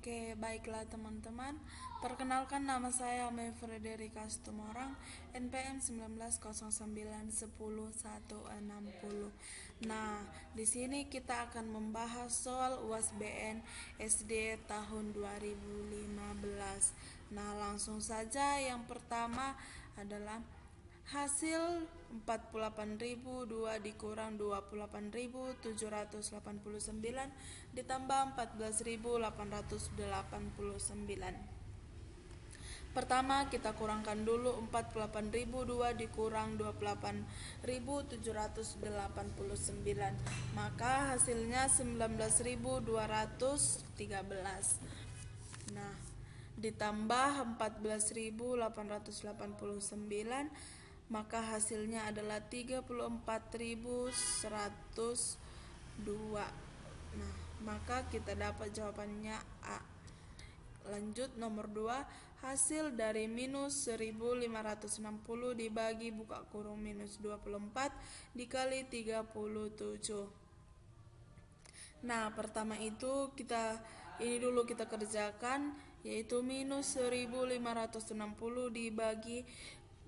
Oke, baiklah teman-teman. Perkenalkan nama saya Ame Frederika Situmorang, NPM 1909101060. Nah, di sini kita akan membahas soal UAS BN SD tahun 2015. Nah, langsung saja yang pertama adalah hasil 48.002 dikurang 28.789 ditambah 14.889. Pertama kita kurangkan dulu 48.002 dikurang 28.789, maka hasilnya 19.213. Nah, ditambah 14.889, maka hasilnya adalah 34.102. Nah, maka kita dapat jawabannya A. Lanjut nomor 2, hasil dari minus 1560 dibagi buka kurung minus 24 dikali 37. Nah, pertama itu ini dulu kita kerjakan, yaitu minus 1560 dibagi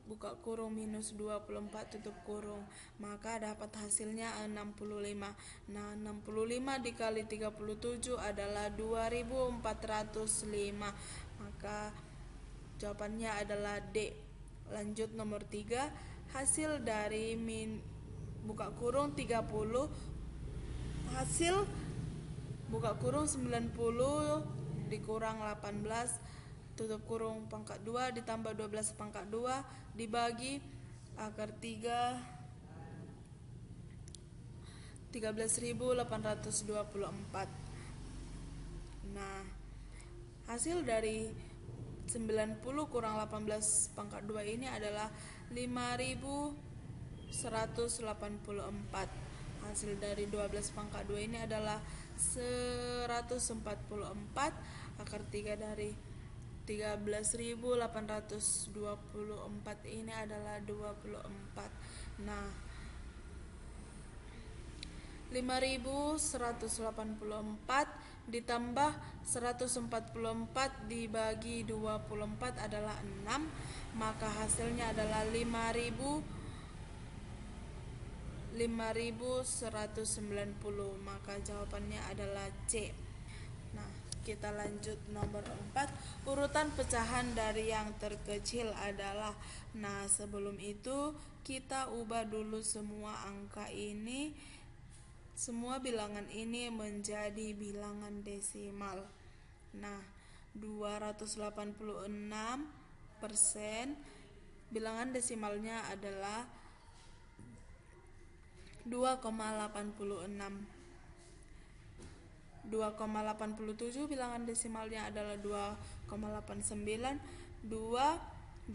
buka kurung minus 24 tutup kurung, maka dapat hasilnya 65. Nah, 65 dikali 37 adalah 2405, maka jawabannya adalah D. Lanjut nomor 3, hasil dari buka kurung 30 hasil buka kurung 90 dikurang 18 tutup kurung pangkat 2 ditambah 12 pangkat 2 dibagi akar 3 13.824. Nah, hasil dari 90 kurang 18 pangkat 2 ini adalah 5.184. Hasil dari 12 pangkat 2 ini adalah 144. Akar 3 dari 13.824 ini adalah 24. Nah, 5.184 ditambah 144 dibagi 24 adalah 6, maka hasilnya adalah 5.190, maka jawabannya adalah C. Nah, kita lanjut nomor 4, urutan pecahan dari yang terkecil adalah. Nah, sebelum itu kita ubah dulu semua bilangan ini menjadi bilangan desimal. Nah, 286% bilangan desimalnya adalah 2,86. 2,87 bilangan desimalnya adalah 2,89. 22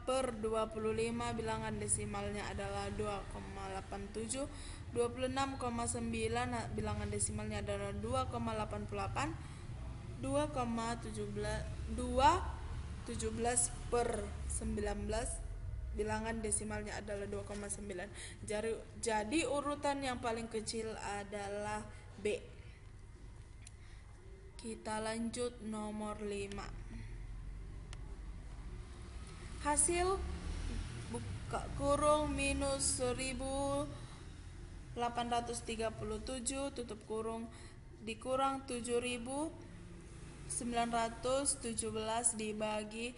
per 25 bilangan desimalnya adalah 2,87. 26,9 bilangan desimalnya adalah 2,88. 2,17 per 19 bilangan desimalnya adalah 2,9. Jadi urutan yang paling kecil adalah B. Kita lanjut nomor 5. Hasil buka kurung minus 1.837 tutup kurung dikurang 7.917 dibagi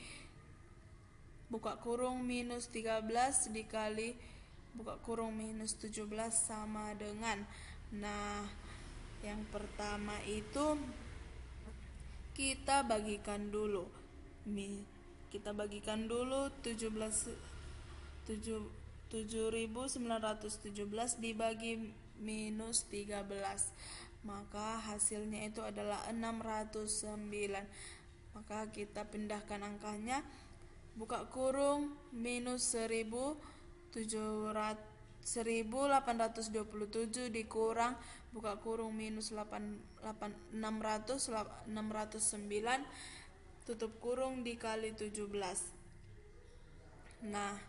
buka kurung minus 13 dikali buka kurung minus 17 sama dengan. Nah, yang pertama itu kita bagikan dulu 7.917 dibagi minus 13, maka hasilnya itu adalah 609. Maka kita pindahkan angkanya, buka kurung minus 1.827 dikurang buka kurung minus 609 tutup kurung dikali 17. Nah,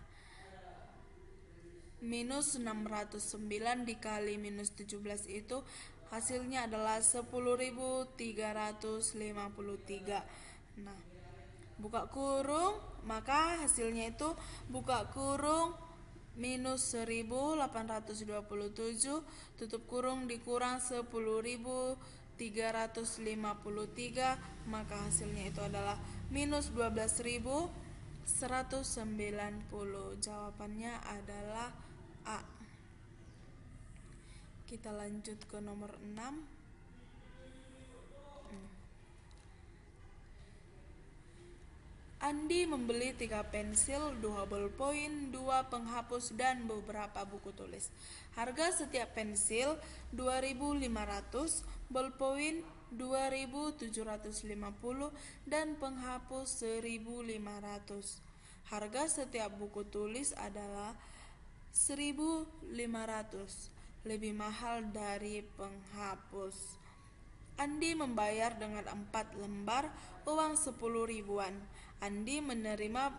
minus 609 dikali minus 17 itu hasilnya adalah 10.353. Nah, buka kurung, maka hasilnya itu buka kurung minus 1827, tutup kurung dikurang 10.353, maka hasilnya itu adalah minus 12.190. Jawabannya adalah A. Kita lanjut ke nomor 6. Andi membeli 3 pensil, 2 bolpoin, 2 penghapus, dan beberapa buku tulis. Harga setiap pensil 2.500, bolpoin 2.750, dan penghapus 1.500. Harga setiap buku tulis adalah 1.500, lebih mahal dari penghapus. Andi membayar dengan 4 lembar uang 10 ribuan. Andi menerima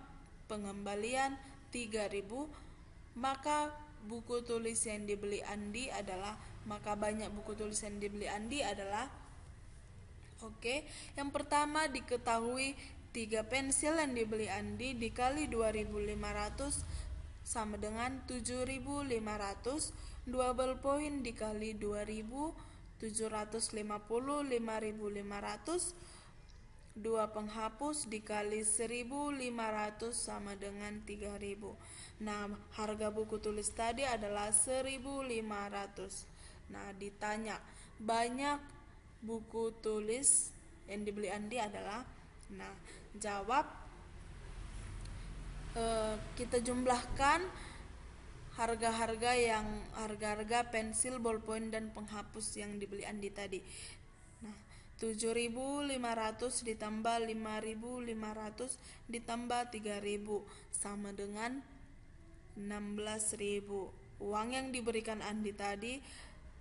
pengembalian 3.000, maka buku tulis yang dibeli Andi adalah, maka banyak buku tulis yang dibeli Andi adalah, yang pertama diketahui 3 pensil yang dibeli Andi dikali 2.500 sama dengan 7.500, 2 bolpoin dikali 2.750, 5.500, 2 penghapus dikali 1.500 sama dengan 3.000. Nah, harga buku tulis tadi adalah 1.500. Nah, ditanya banyak buku tulis yang dibeli Andi adalah, nah, jawab, kita jumlahkan harga-harga pensil, bolpoin, dan penghapus yang dibeli Andi tadi. Nah, 7.500 ditambah 5.500 ditambah 3.000 sama dengan 16.000. Uang yang diberikan Andi tadi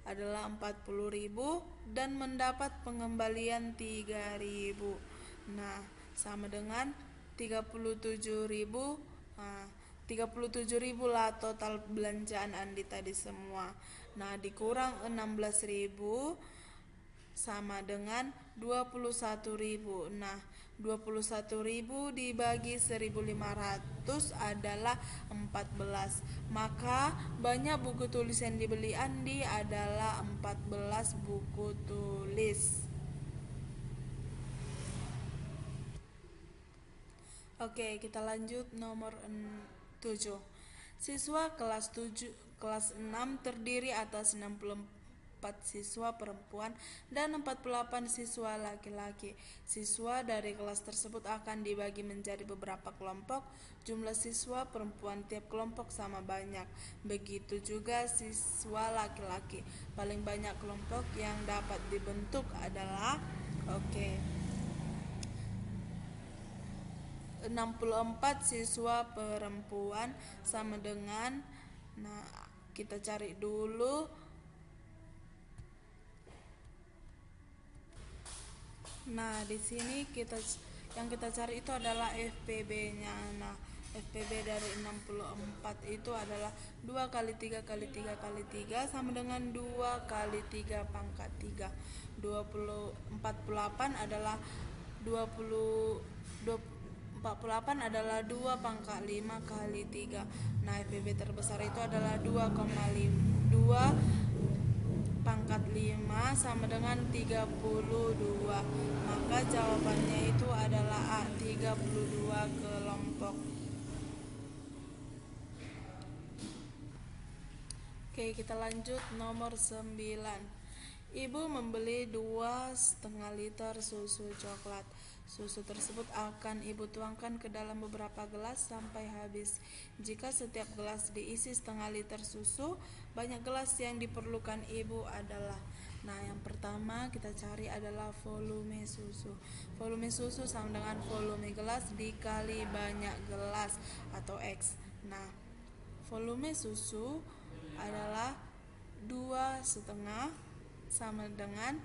adalah 40.000 dan mendapat pengembalian 3.000. Nah, sama dengan 37.000. Nah, 37.000 lah total belanjaan Andi tadi semua. Nah, dikurang 16.000 sama dengan 21.000. Nah, 21.000 dibagi 1.500 adalah 14. Maka banyak buku tulis yang dibeli Andi adalah 14 buku tulis. Oke, kita lanjut nomor 7. Siswa kelas 6 terdiri atas 64 siswa perempuan dan 48 siswa laki-laki. Siswa dari kelas tersebut akan dibagi menjadi beberapa kelompok. Jumlah siswa perempuan tiap kelompok sama banyak. Begitu juga siswa laki-laki. Paling banyak kelompok yang dapat dibentuk adalah 64 siswa perempuan sama dengan, nah, kita cari dulu. Nah, di sini yang kita cari itu adalah FPB-nya. Nah, FPB dari 64 itu adalah 2 kali 3 kali 3 kali 3 sama dengan 2 kali 3 pangkat 3. 48 adalah 2 pangkat 5 kali 3. Nah, FPB terbesar itu adalah 2 pangkat 5 sama dengan 32. Maka jawabannya itu adalah A, 32 kelompok. Oke, kita lanjut nomor 9. Ibu membeli 2,5 liter susu coklat. Susu tersebut akan ibu tuangkan ke dalam beberapa gelas sampai habis. Jika setiap gelas diisi setengah liter susu, banyak gelas yang diperlukan ibu adalah, nah, yang pertama kita cari adalah volume susu. Volume susu sama dengan volume gelas dikali banyak gelas atau X. Nah, volume susu adalah 2,5 sama dengan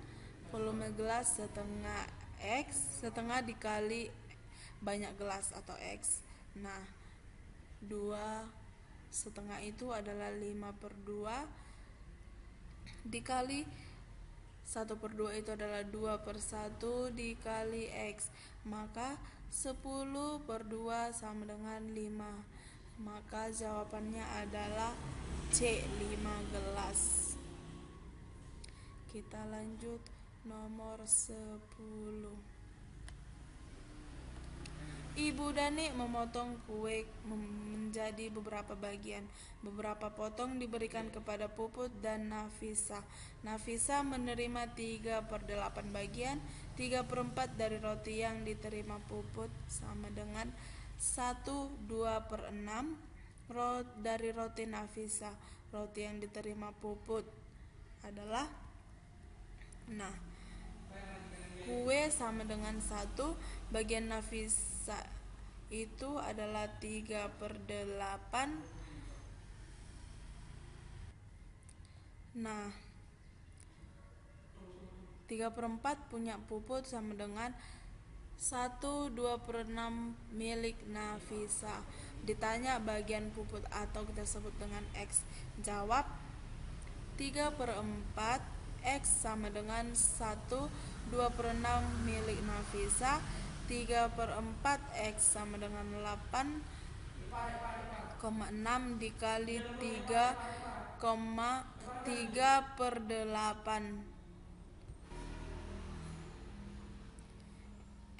volume gelas setengah X, setengah dikali banyak gelas atau X. Nah, 2,5 itu adalah 5/2 dikali 1/2 itu adalah 2/1 dikali X. Maka 10/2 sama dengan 5. Maka jawabannya adalah C, 5 gelas. Kita lanjut nomor 10. Ibu Dani memotong kue menjadi beberapa bagian. Beberapa potong diberikan kepada Puput dan Nafisa. Nafisa menerima 3/8 bagian. 3/4 dari roti yang diterima Puput sama dengan 1/2/6 dari roti Nafisa. Roti yang diterima Puput adalah, nah, kue sama dengan 1, bagian Nafisa itu adalah 3/8. Nah, 3/4 punya Puput sama dengan 1/2/6 milik Nafisa. Ditanya bagian Puput atau kita sebut dengan X. Jawab 3/4 X sama dengan 1/2/6 milik Nafisa. 3/4 X sama dengan 8,6 dikali 3/8.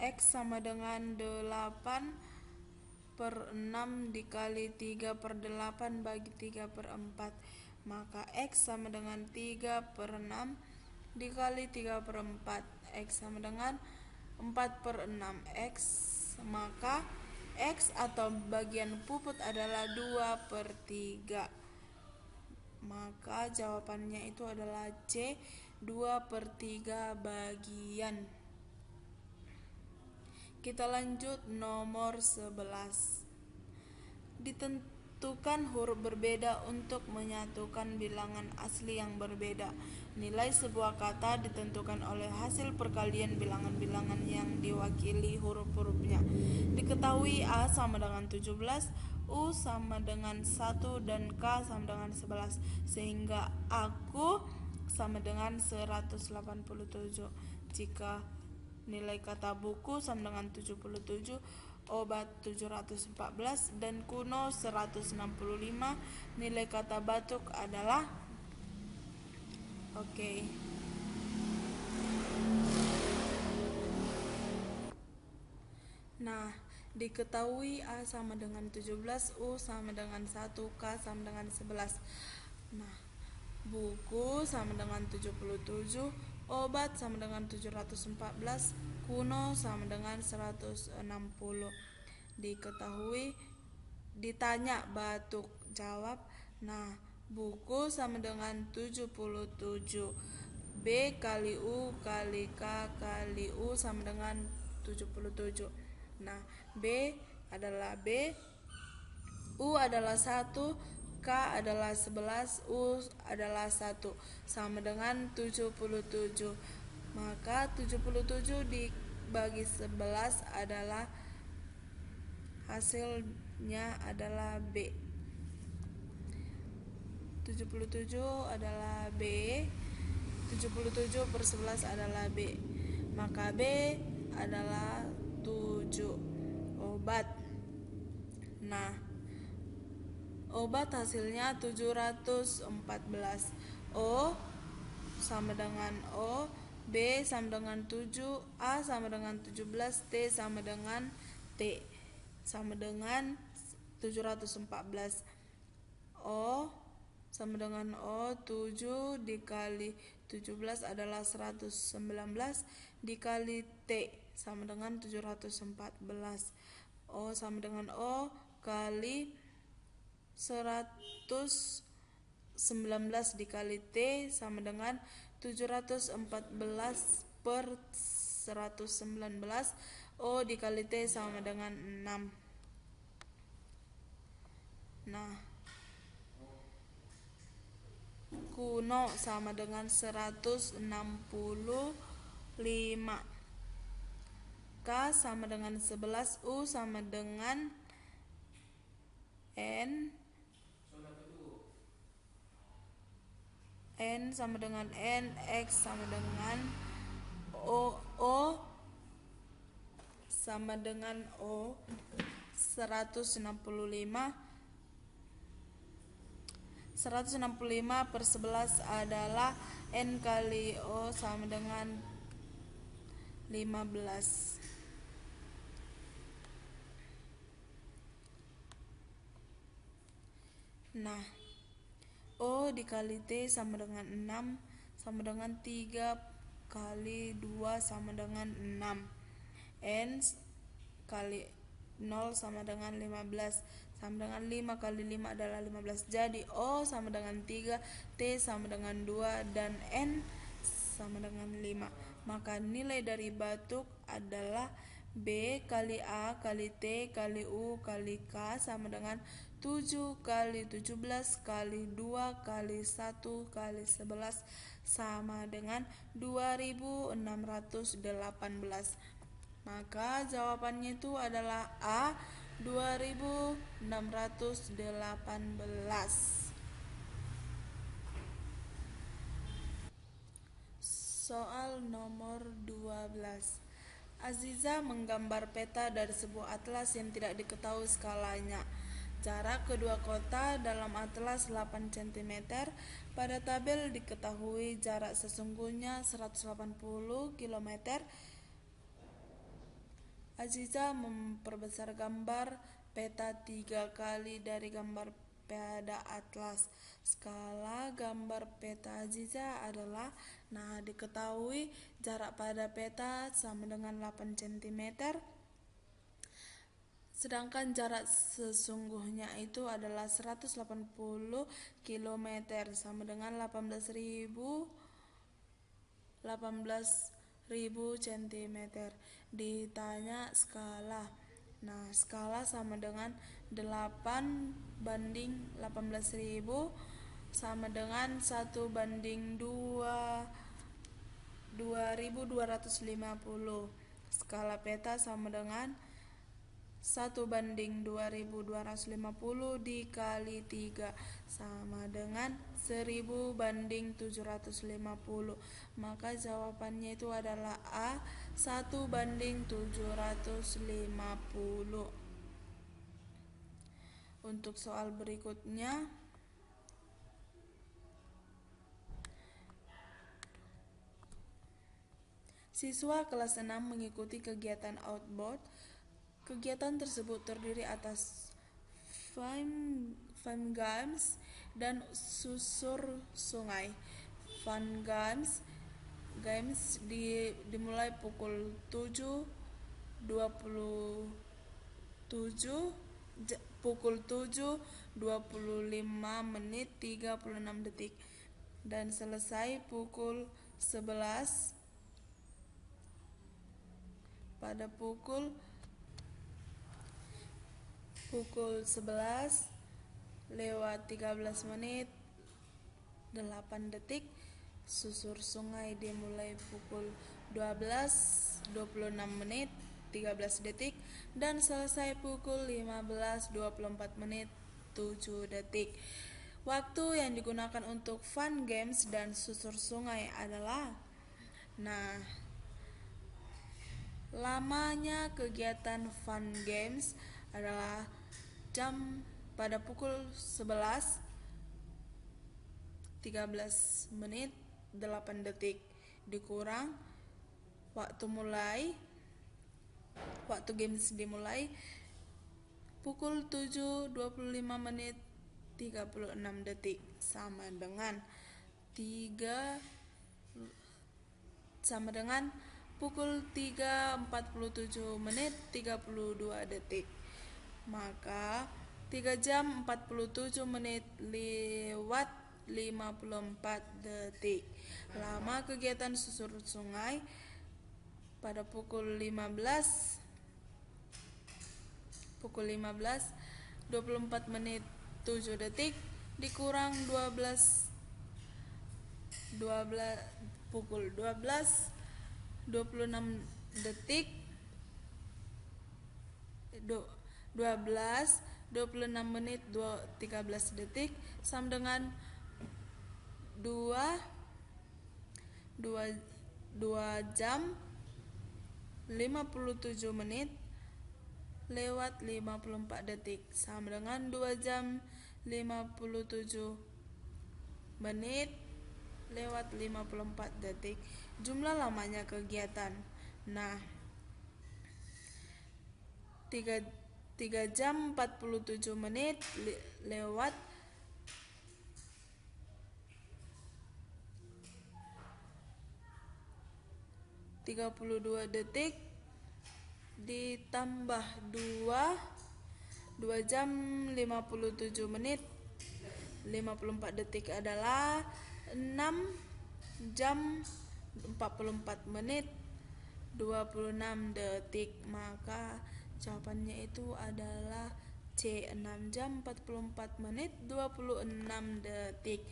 X sama dengan 8/6 dikali 3/8 bagi 3/4. Maka X sama dengan 3/6 dikali 3/4. X sama dengan 4/6 X. Maka X atau bagian Puput adalah 2/3. Maka jawabannya itu adalah C, 2/3 bagian. Kita lanjut nomor 11. Ditentukan huruf berbeda untuk menyatukan bilangan asli yang berbeda. Nilai sebuah kata ditentukan oleh hasil perkalian bilangan-bilangan yang diwakili huruf-hurufnya. Diketahui A sama dengan 17, U sama dengan 1, dan K sama dengan 11. Sehingga aku sama dengan 187. Jika nilai kata buku sama dengan 77, obat 714, dan kuno 165, nilai kata batuk adalah Nah, diketahui A sama dengan 17, U sama dengan 1, K sama dengan 11. Nah, buku sama dengan 77, obat sama dengan 714, kuno sama dengan 160. Diketahui, ditanya batuk, jawab, nah, buku sama dengan 77. B kali U kali K kali U sama dengan 77. Nah, B adalah B, U adalah 1, K adalah 11, U adalah 1, sama dengan 77. Maka 77 dibagi 11 adalah hasilnya adalah B. 77 adalah B. 77/11 adalah B. Maka B adalah 7. Obat. Nah, obat hasilnya 714. O sama dengan O, B sama dengan 7, A sama dengan 17, T sama dengan T sama dengan 714. O sama dengan O, 7 dikali 17 adalah 119, dikali T sama dengan 714. O sama dengan O kali 119 dikali T sama dengan 714/119. O dikali T sama dengan 6. Nah, kuno sama dengan 165. K sama dengan 11, U sama dengan N, N sama dengan N, X sama dengan O sama dengan O. 165 per 11 adalah N kali O sama dengan 15. Nah, O dikali T sama dengan 6 sama dengan 3 kali 2 sama dengan 6. N kali 0 sama dengan 15 sama dengan 5 kali 5 adalah 15. Jadi O sama dengan 3, T sama dengan 2, dan N sama dengan 5. Maka nilai dari batuk adalah B kali A kali T kali U kali K sama dengan 7 kali 17 kali 2 kali 1 kali 11 sama dengan 2618. Maka jawabannya itu adalah A, 2618. Soal nomor 12. Aziza menggambar peta dari sebuah atlas yang tidak diketahui skalanya. Jarak kedua kota dalam atlas 8 cm. Pada tabel diketahui jarak sesungguhnya 180 km. Aziza memperbesar gambar peta 3 kali dari gambar pada atlas. Skala gambar peta Aziza adalah, nah, diketahui jarak pada peta sama dengan 8 cm. Sedangkan jarak sesungguhnya itu adalah 180 km sama dengan 18.000 cm. Ditanya skala. Nah, skala sama dengan 8 banding 18.000 sama dengan 1 banding 2250. Skala peta sama dengan 1 banding 2250 dikali 3 sama dengan 1000 banding 750. Maka jawabannya itu adalah A, 1 banding 750. Untuk soal berikutnya, siswa kelas 6 mengikuti kegiatan outbound. Kegiatan tersebut terdiri atas fun games dan susur sungai. Fun games dimulai pukul 7.25 menit 36 detik dan selesai pukul 11 pada pukul 11 lewat 13 menit 8 detik. Susur sungai dimulai pukul 12.26 menit 13 detik dan selesai pukul 15.24 menit 7 detik. Waktu yang digunakan untuk fun games dan susur sungai adalah, nah, lamanya kegiatan fun games adalah jam pada pukul 11 13 menit 8 detik dikurang waktu games dimulai pukul 7.25 menit 36 detik sama dengan pukul 3.47 menit 32 detik. Maka 3 jam 47 menit lewat 54 detik. Lama kegiatan susur sungai pada pukul 15 24 menit 7 detik dikurang pukul 12.26 detik 12.26 menit 13 detik sama dengan 2 2 2 jam 57 menit lewat 54 detik sama dengan 2 jam 57 menit lewat 54 detik. Jumlah lamanya kegiatan. Nah, 3 jam 47 menit lewat 32 detik ditambah 2 jam 57 menit 54 detik adalah 6 jam 44 menit 26 detik. Maka jawabannya itu adalah C, 6 jam 44 menit 26 detik.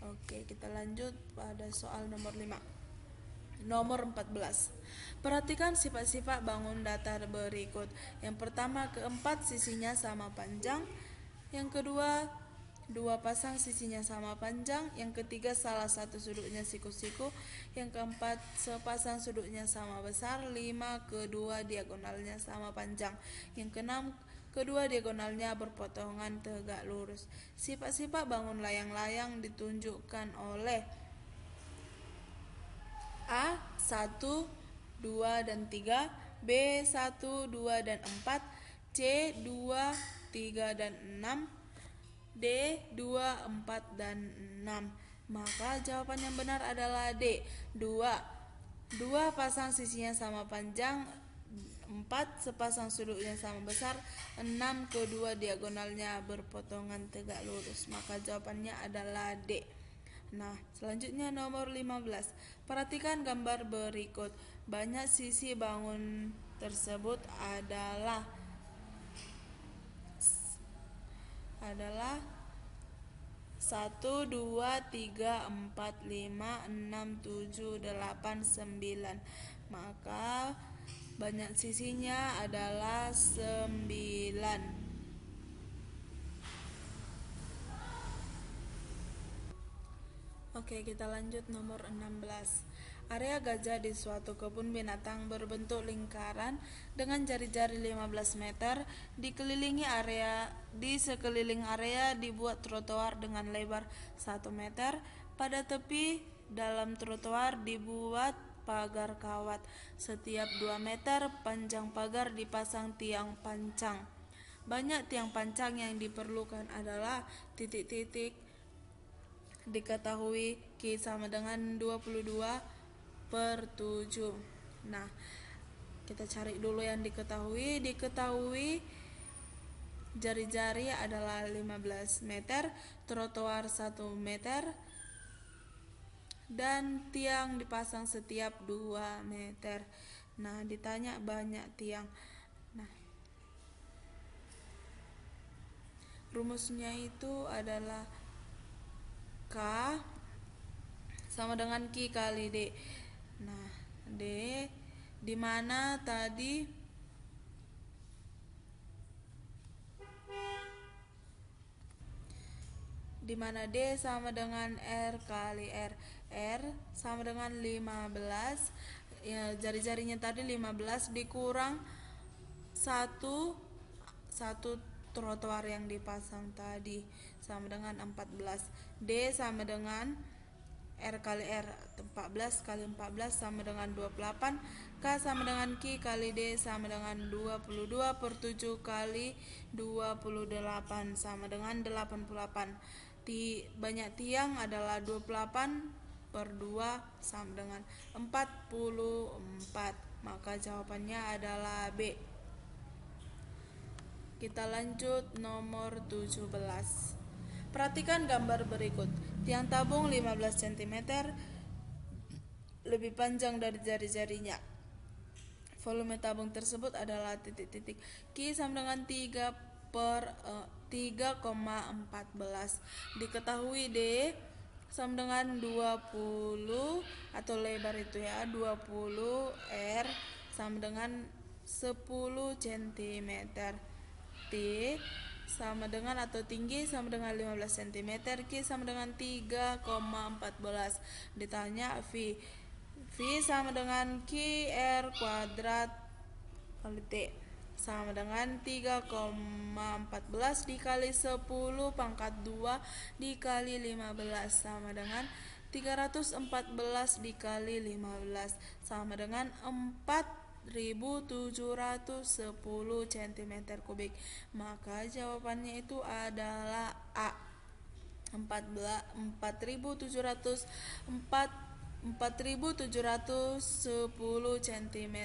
Oke, kita lanjut pada soal nomor 5. Nomor 14. Perhatikan sifat-sifat bangun datar berikut. Yang pertama, keempat sisinya sama panjang. Yang kedua, dua pasang sisinya sama panjang. Yang ketiga, salah satu sudutnya siku-siku. Yang keempat, sepasang sudutnya sama besar. 5, kedua diagonalnya sama panjang. Yang keenam, kedua diagonalnya berpotongan tegak lurus. Sifat-sifat bangun layang-layang ditunjukkan oleh A. 1, 2, dan 3, B. 1, 2, dan 4, C. 2, 3, dan 6, D. 2, 4, dan 6. Maka jawaban yang benar adalah D. 2 pasang sisinya sama panjang, 4 sepasang sudutnya sama besar, 6 kedua diagonalnya berpotongan tegak lurus. Maka jawabannya adalah D. Nah, selanjutnya nomor 15. Perhatikan gambar berikut. Banyak sisi bangun tersebut adalah 1, 2, 3, 4, 5, 6, 7, 8, 9. Maka banyak sisinya adalah 9. Oke, kita lanjut nomor 16. Area gajah di suatu kebun binatang berbentuk lingkaran dengan jari-jari 15 meter. Di sekeliling area dibuat trotoar dengan lebar 1 meter. Pada tepi dalam trotoar dibuat pagar kawat. Setiap 2 meter panjang pagar dipasang tiang pancang. Banyak tiang pancang yang diperlukan adalah titik-titik. Diketahui Q sama dengan 22/7. Nah, kita cari dulu yang diketahui. Diketahui jari-jari adalah 15 meter, trotoar 1 meter, dan tiang dipasang setiap 2 meter. Nah, ditanya banyak tiang. Nah, rumusnya itu adalah K sama dengan Q kali D. Nah, D di mana tadi D sama dengan R kali R. R sama dengan 15. Ya, jari-jarinya tadi 15 dikurang 1 trotoar yang dipasang tadi sama dengan 14. D sama dengan R kali R, 14 kali 14 sama dengan 28. K sama dengan Q kali D sama dengan 22/7 kali 28 sama dengan 88. Banyak tiang adalah 28/2 sama dengan 44. Maka jawabannya adalah B. Kita lanjut nomor 17. Perhatikan gambar berikut. Tiang tabung 15 cm lebih panjang dari jari-jarinya. Volume tabung tersebut adalah titik-titik. Q sama dengan 3/3,14. Diketahui D sama dengan 20 atau lebar itu ya, 20 R sama dengan 10 cm. T sama dengan atau tinggi sama dengan 15 cm, Q sama dengan 3,14. Ditanya V sama dengan Q R kuadrat kali T sama dengan 3,14 dikali 10 pangkat 2 dikali 15 sama dengan 314 dikali 15 sama dengan 4.710 cm kubik. Maka jawabannya itu adalah A. 4.710 cm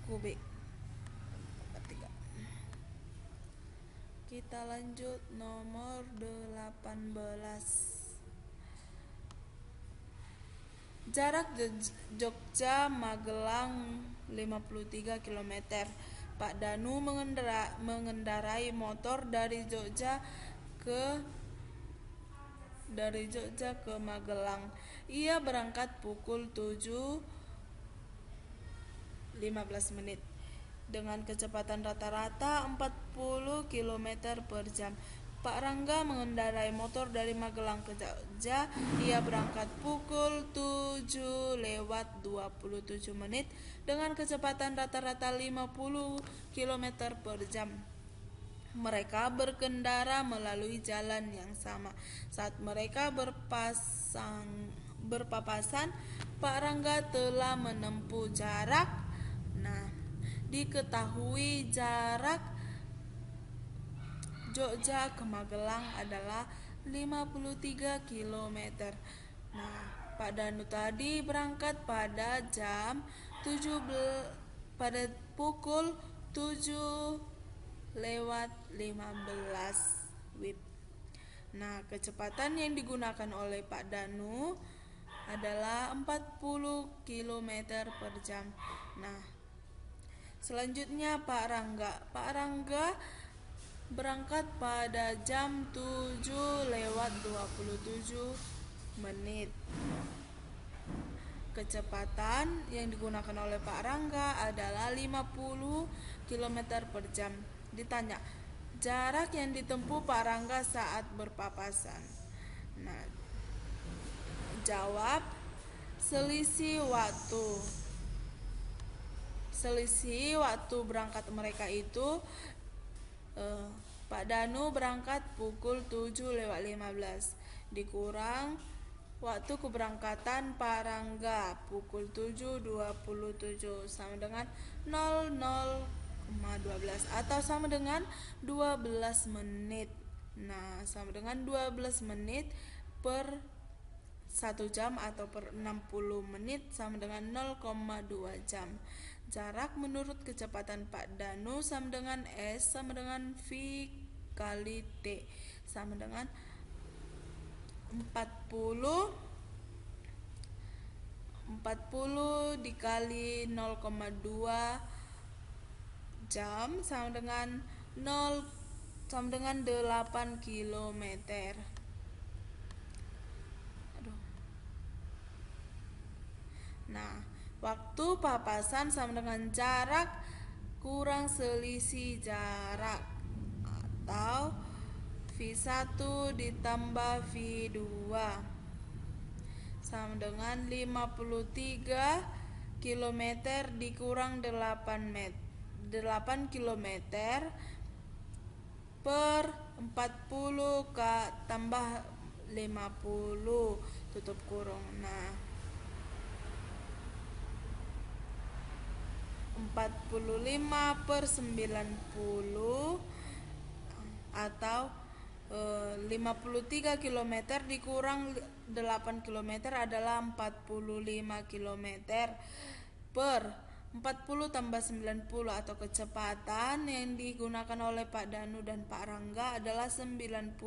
kubik. Kita lanjut nomor 18. Jarak Jogja Magelang 53 km. Pak Danu mengendarai motor dari Jogja ke Magelang. Ia berangkat pukul 7.15 menit dengan kecepatan rata-rata 40 km per jam. Pak Rangga mengendarai motor dari Magelang ke Jogja. Ia berangkat pukul 7.27 menit dengan kecepatan rata-rata 50 km per jam. Mereka berkendara melalui jalan yang sama. Saat mereka berpapasan, Pak Rangga telah menempuh jarak. Diketahui jarak Jogja ke Magelang adalah 53 km. Pak Danu tadi berangkat pada pukul 7.15 WIB. Kecepatan yang digunakan oleh Pak Danu adalah 40 km per jam. Selanjutnya Pak Rangga berangkat pada jam 7.27 menit. Kecepatan yang digunakan oleh Pak Rangga adalah 50 km per jam. Ditanya, jarak yang ditempuh Pak Rangga saat berpapasan. Jawab, selisih waktu berangkat mereka itu Pak Danu berangkat pukul 7.15 dikurang waktu keberangkatan Pak Rangga pukul 7.27 sama dengan 00,12 atau sama dengan 12 menit. Sama dengan 12 menit per 1 jam atau per 60 menit sama dengan 0,2 jam. Jarak menurut kecepatan Pak Danu sama dengan S sama dengan V kali T sama dengan 40 dikali 0,2 jam sama dengan 8 km. Waktu papasan sama dengan jarak kurang selisih jarak atau V1 ditambah V2 sama dengan 53 km dikurang 8 km per 40 tambah 50 tutup kurung. 45 per 90 atau 53 km dikurang 8 km adalah 45 km per 40 tambah 90 atau kecepatan yang digunakan oleh Pak Danu dan Pak Rangga adalah 90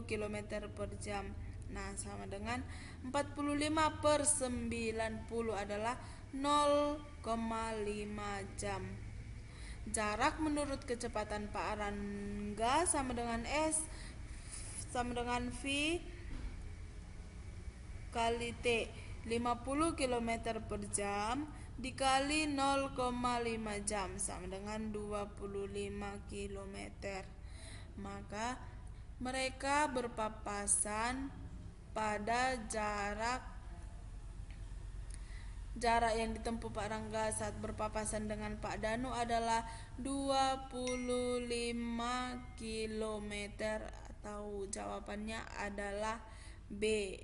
km per jam. Sama dengan 45 per 90 adalah 0,5 jam. Jarak menurut kecepatan Pak Rangga sama dengan S sama dengan V kali T 50 kilometer per jam dikali 0,5 jam sama dengan 25 kilometer. Maka mereka berpapasan pada jarak yang ditempuh Pak Rangga saat berpapasan dengan Pak Danu adalah 25 kilometer, atau jawabannya adalah B.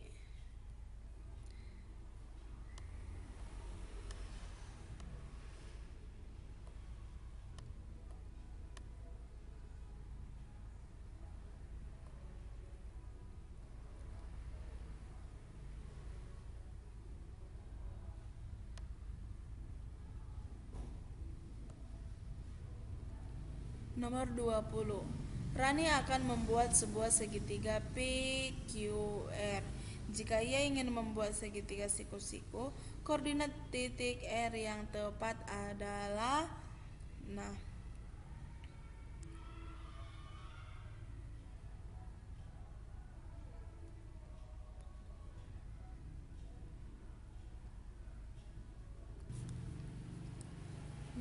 Nomor 20. Rani akan membuat sebuah segitiga PQR. Jika ia ingin membuat segitiga siku-siku, koordinat titik R yang tepat adalah nah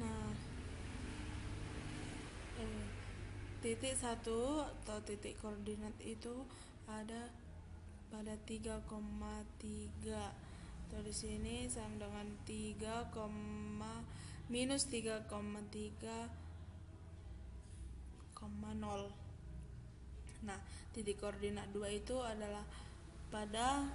nah titik 1 atau titik koordinat itu ada pada 3,3, atau di sini sama dengan 3, minus 3,3,0. Nah, titik koordinat 2 itu adalah pada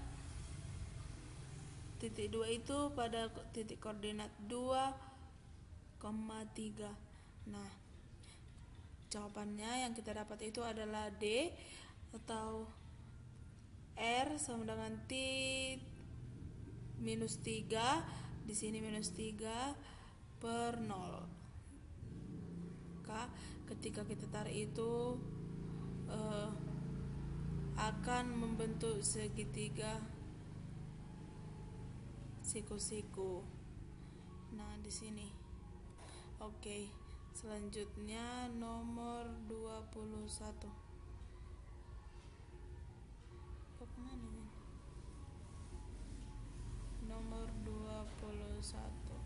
titik 2 itu pada titik koordinat 2,3. Nah, jawabannya yang kita dapat itu adalah D, atau R sama dengan T minus 3, di sini minus 3 per 0. Maka ketika kita tarik itu akan membentuk segitiga siku-siku. Nah, di sini. Oke, selanjutnya nomor 21. Kemana nih? Nomor 21.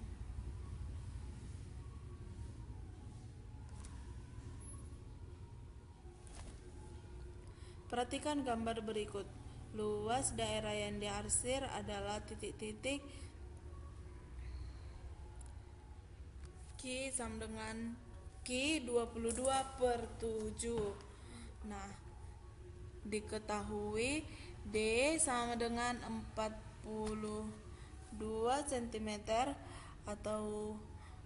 Perhatikan gambar berikut. Luas daerah yang diarsir adalah titik-titik Q sama dengan Q 22/7. Nah, diketahui D sama dengan 42 cm, atau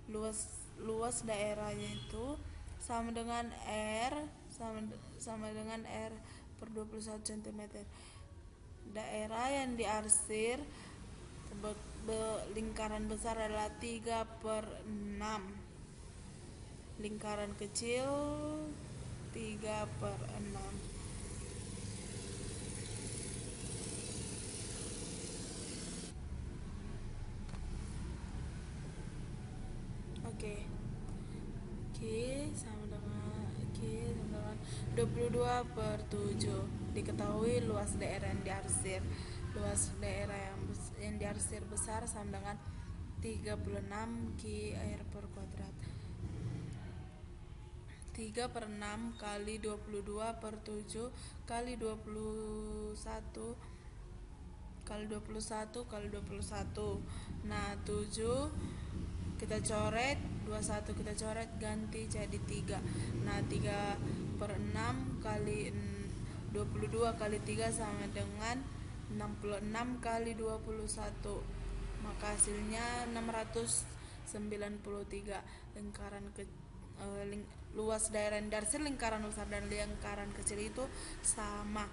luas daerahnya itu sama dengan R sama dengan R per 21 cm. Daerah yang diarsir lingkaran besar adalah 3/6, lingkaran kecil 3/6. Oke. Q sama dengan 22/7. Diketahui luas daerah yang diarsir. Luas daerah yang diarsir besar sama dengan 36 Q/R per kuadrat. 3/6 kali 22/7 kali 21 kali 21 kali 21. Nah, 7 kita coret, 21 kita coret, ganti jadi 3. Nah, 3/6 kali 22 kali 3 sama dengan 66 kali 21. Maka hasilnya 693. Lingkaran luas daerah yang diarsir lingkaran besar dan lingkaran kecil itu sama,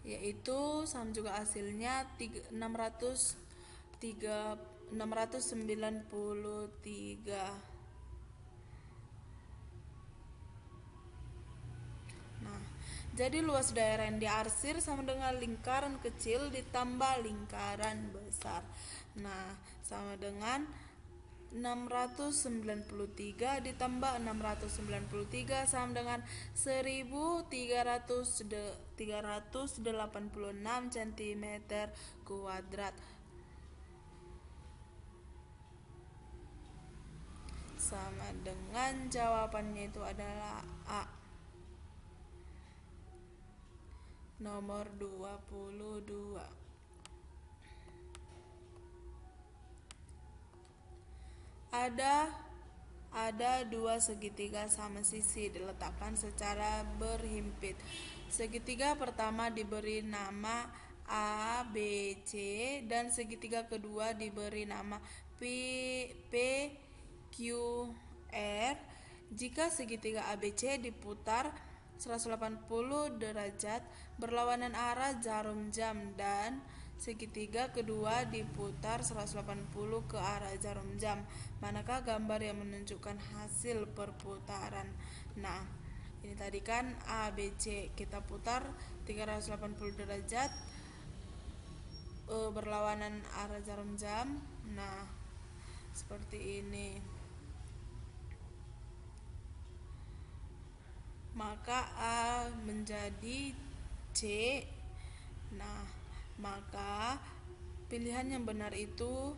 yaitu sama juga hasilnya 693. Nah, jadi luas daerah yang diarsir sama dengan lingkaran kecil ditambah lingkaran besar. Nah, sama dengan 693 ditambah 693 sama dengan 1386 cm kuadrat. Sama dengan jawabannya itu adalah A. Nomor 22. Ada dua segitiga sama sisi diletakkan secara berhimpit. Segitiga pertama diberi nama A, B, C dan segitiga kedua diberi nama P, Q, R. Jika segitiga ABC diputar 180 derajat berlawanan arah jarum jam dan segitiga kedua diputar 180 ke arah jarum jam, manakah gambar yang menunjukkan hasil perputaran? Nah, ini tadi kan ABC kita putar 380 derajat berlawanan arah jarum jam. Nah, seperti ini. Maka A menjadi C. Nah, maka pilihan yang benar itu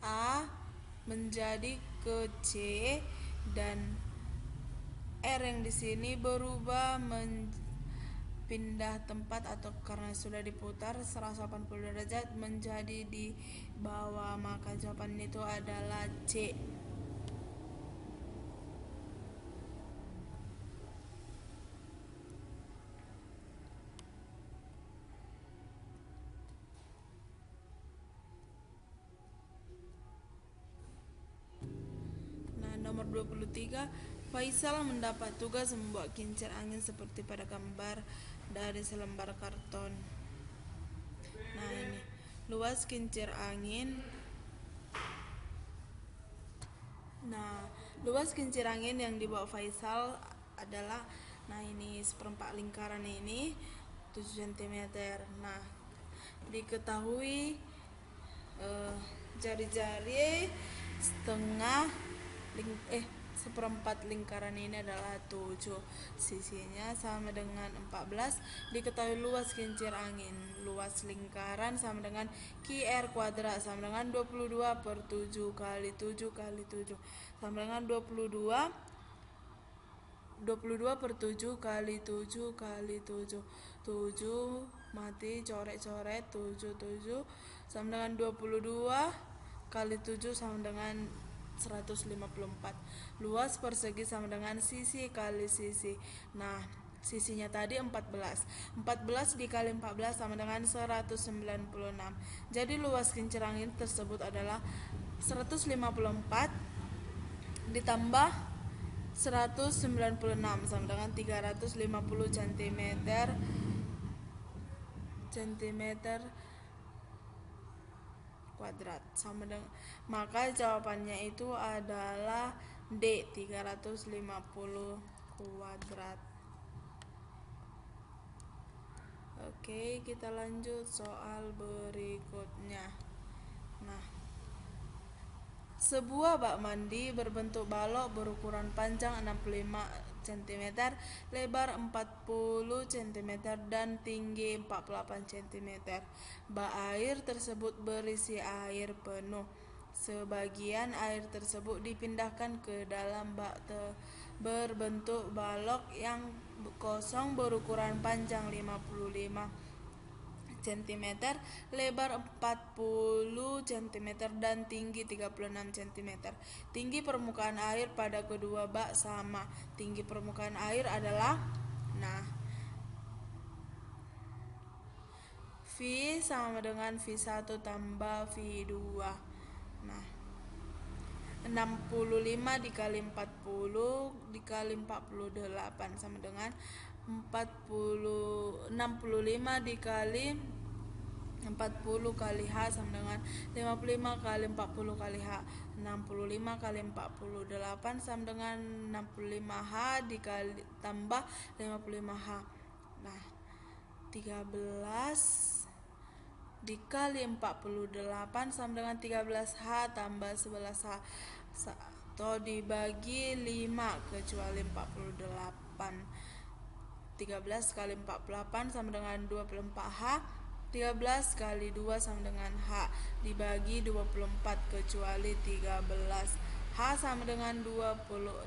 A menjadi ke C dan R yang di sini berubah pindah tempat atau karena sudah diputar 180 derajat menjadi di bawah, maka jawaban itu adalah C. Nomor 23, Faisal mendapat tugas membawa kincir angin seperti pada gambar dari selembar karton. Nah, ini luas kincir angin. Nah, luas kincir angin yang dibawa Faisal adalah, nah ini seperempat lingkaran ini 7 cm. Nah, diketahui jari-jari seperempat lingkaran ini adalah 7, sisinya sama dengan 14. Diketahui luas kincir angin, luas lingkaran sama dengan QR kuadrat sama dengan 22 per 7 kali 7 kali 7 sama dengan 22 per 7 kali 7 kali 7 mati coret-coret 7 sama dengan 22 kali 7 sama dengan 154. Luas persegi sama dengan sisi kali sisi. Nah, sisinya tadi 14 dikali 14 sama dengan 196. Jadi luas kincir angin tersebut adalah 154 ditambah 196 sama dengan 350 cm kuadrat sama dengan, maka jawabannya itu adalah D, 350 kuadrat. Oke, kita lanjut soal berikutnya. Nah, sebuah bak mandi berbentuk balok berukuran panjang 65 cm, lebar 40 cm dan tinggi 48 cm. Bak air tersebut berisi air penuh. Sebagian air tersebut dipindahkan ke dalam bak berbentuk balok yang kosong berukuran panjang 55 cm, lebar 40 cm dan tinggi 36 cm. Tinggi permukaan air pada kedua bak sama. Tinggi permukaan air adalah, nah, V sama dengan V1 tambah V2. Nah, 65 dikali 40 dikali 48 sama dengan 65 dikali 40 kali H sama dengan 55 kali 40 kali H. 65 kali 48 sama dengan 65 H dikali tambah 55 H. Nah, 13 dikali 48 sama dengan 13H tambah 11H atau dibagi 5 kecuali 48. 13 kali 48 sama dengan 24H. 13 kali 2 sama dengan H dibagi 24 kecuali 13. H sama dengan 26.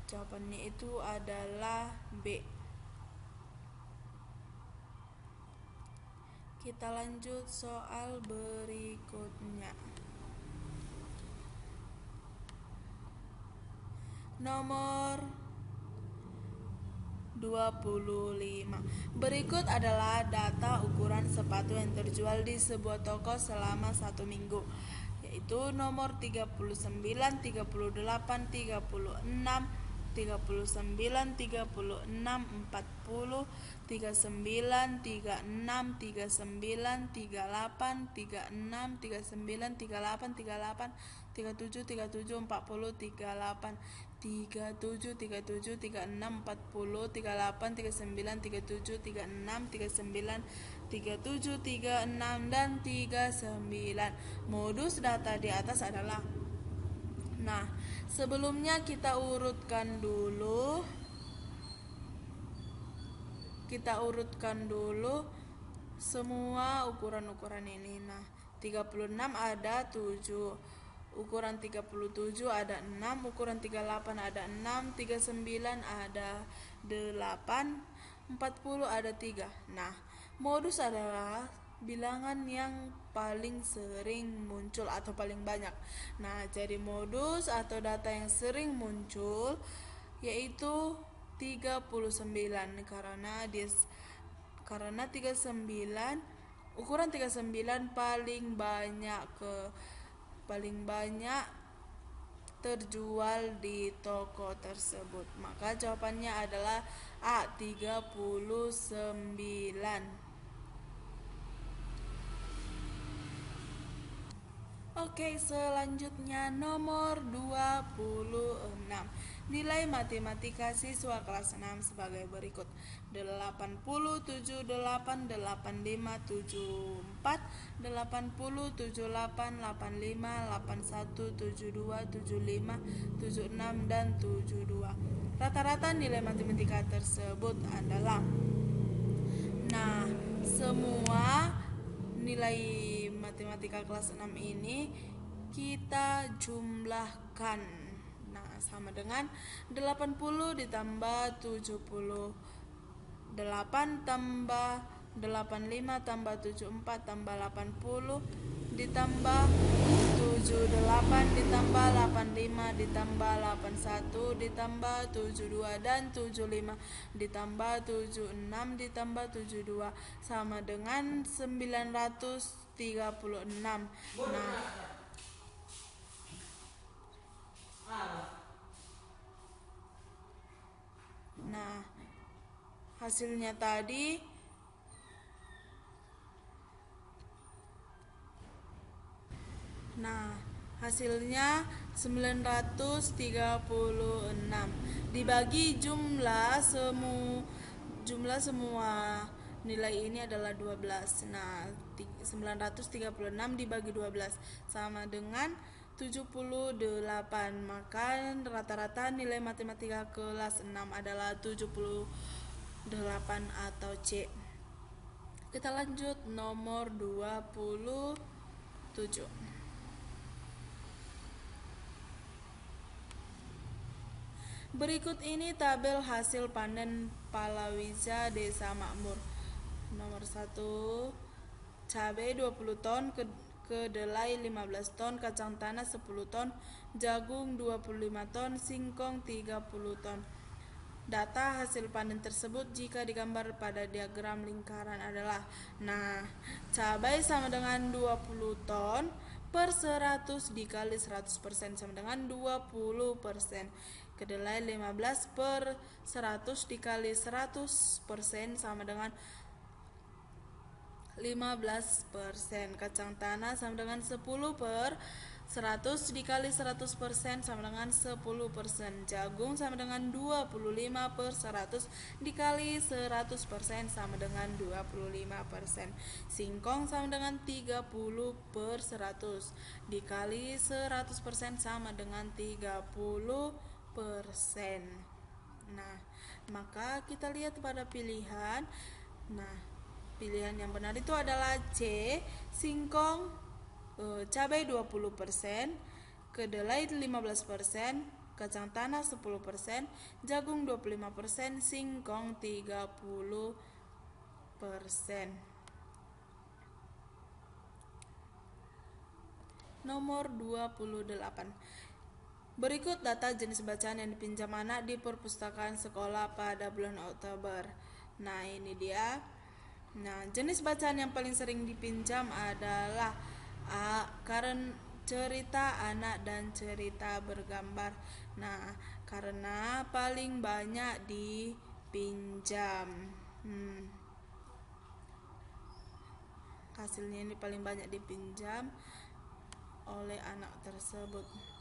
Jawabannya itu adalah B. Kita lanjut soal berikutnya. Nomor 25. Berikut adalah data ukuran sepatu yang terjual di sebuah toko selama 1 minggu, yaitu nomor 39, 38, 36, 39, 36, 40, 39, 36, 39, 38, 36, 39, 38, 38, 37, 37, 40, 38, 37, 37, 36, 40, 38, 39, 37, 36, 39, 37, 36, dan 39. Modus data di atas adalah, nah, sebelumnya kita urutkan dulu semua ukuran-ukuran ini. Nah, 36 ada 7, ukuran 37 ada 6, ukuran 38 ada 6, 39 ada 8, 40 ada 3. Nah, modus adalah bilangan yang paling sering muncul atau paling banyak. Nah, jadi modus atau data yang sering muncul yaitu 39 karena 39 ukuran 39 paling banyak terjual di toko tersebut. Maka jawabannya adalah A, 39. Oke, selanjutnya nomor 26. Nilai matematika siswa kelas 6 sebagai berikut: 80, 78, 85, 74, 80, 78, 85, 81, 72, 75, 76, dan 72. Rata-rata nilai matematika tersebut adalah, nah, semua nilai matematika kelas 6 ini kita jumlahkan. Nah, sama dengan 80 ditambah 78 tambah 85 tambah 74 tambah 80 ditambah 78 ditambah 85 ditambah 81 ditambah 72 dan 75 ditambah 76 ditambah 72 sama dengan 936. Nah, hasilnya tadi hasilnya 936 dibagi jumlah semua nilai ini adalah 12. Nah, 936 dibagi 12 sama dengan 78. Maka rata-rata nilai matematika kelas 6 adalah 78 atau C. Kita lanjut nomor 27. Berikut ini tabel hasil panen palawija Desa Makmur. Nomor 1, cabai 20 ton, kedelai 15 ton, kacang tanah 10 ton, jagung 25 ton, singkong 30 ton. Data hasil panen tersebut jika digambar pada diagram lingkaran adalah, nah, cabai sama dengan 20 ton per 100 dikali 100% sama dengan 20%. Kedelai 15 per 100 dikali 100% sama dengan 15%. Kacang tanah sama dengan 10 per 100 dikali 100% sama dengan 10%. Jagung sama dengan 25 per 100 dikali 100% sama dengan 25%. Singkong sama dengan 30 per 100 dikali 100% sama dengan 30%. Nah, maka kita lihat pada pilihan. Nah, pilihan yang benar itu adalah C, singkong, cabai 20%, kedelai 15%, kacang tanah 10%, jagung 25%, singkong 30%. Nomor 28. Berikut data jenis bacaan yang dipinjam anak di perpustakaan sekolah pada bulan Oktober. Nah, ini dia. Nah, jenis bacaan yang paling sering dipinjam adalah A. Cerita anak dan cerita bergambar. Nah, karena paling banyak dipinjam. Hasilnya ini paling banyak dipinjam oleh anak tersebut.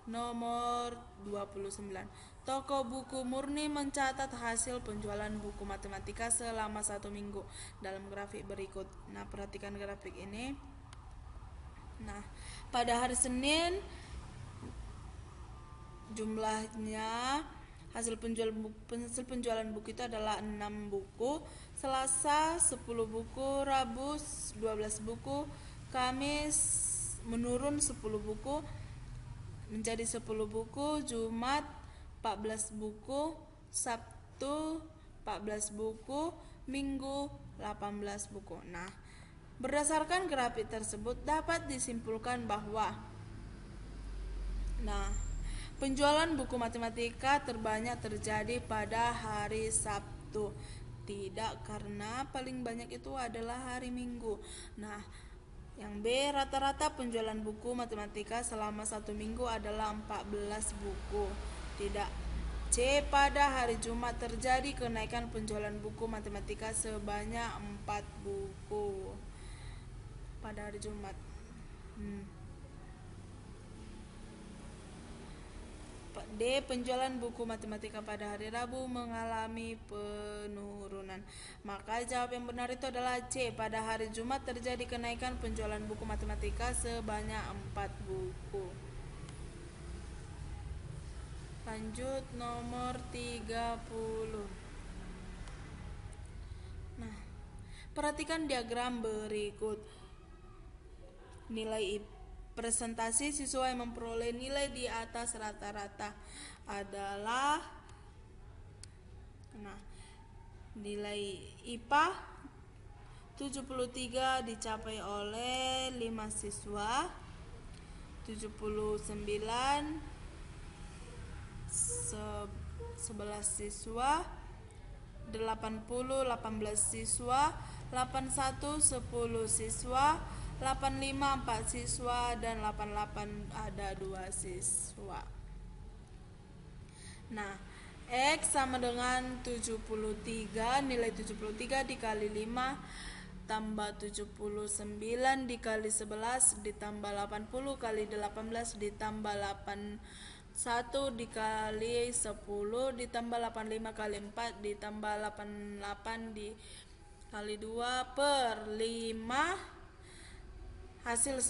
Nomor 29. Toko buku Murni mencatat hasil penjualan buku matematika selama 1 minggu dalam grafik berikut. Nah, perhatikan grafik ini. Nah, pada hari Senin jumlahnya hasil penjualan buku itu adalah 6 buku, Selasa 10 buku, Rabu 12 buku, Kamis menurun 10 buku menjadi 10 buku, Jumat 14 buku, Sabtu 14 buku, Minggu 18 buku. Nah, berdasarkan grafik tersebut dapat disimpulkan bahwa penjualan buku matematika terbanyak terjadi pada hari Sabtu. Tidak, karena paling banyak itu adalah hari Minggu. Nah, yang B, rata-rata penjualan buku matematika selama 1 minggu adalah 14 buku. Tidak. C, pada hari Jumat terjadi kenaikan penjualan buku matematika sebanyak 4 buku. Pada hari Jumat. D, penjualan buku matematika pada hari Rabu mengalami penurunan. Maka jawab yang benar itu adalah C, pada hari Jumat terjadi kenaikan penjualan buku matematika sebanyak 4 buku. Lanjut nomor 30. Nah, perhatikan diagram berikut. Nilai presentasi siswa yang memperoleh nilai di atas rata-rata adalah nilai IPA 73 dicapai oleh 5 siswa, 79 11 siswa, 80 18 siswa, 81 10 siswa, 85 4 siswa, dan 88 ada 2 siswa. Nah, X sama dengan 73, nilai 73 dikali 5 tambah 79 dikali 11 ditambah 80 kali 18 ditambah 81 dikali 10 ditambah 85 kali 4 ditambah 88 dikali 2 per 5 hasil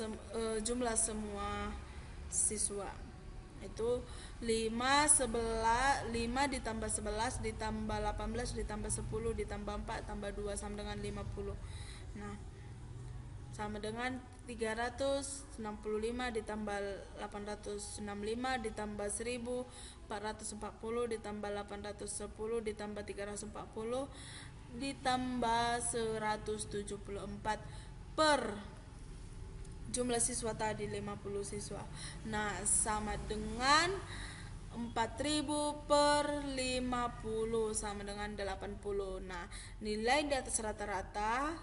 jumlah semua siswa itu 5 ditambah 11 ditambah 18 ditambah 10 ditambah 4 tambah 2 sama dengan 50. Nah, sama dengan 365 ditambah 865 ditambah 1440 ditambah 810 ditambah 340 ditambah 174 per jumlah siswa tadi 50 siswa. Nah, sama dengan 4000 per 50 sama dengan 80. Nah, nilai di atas rata-rata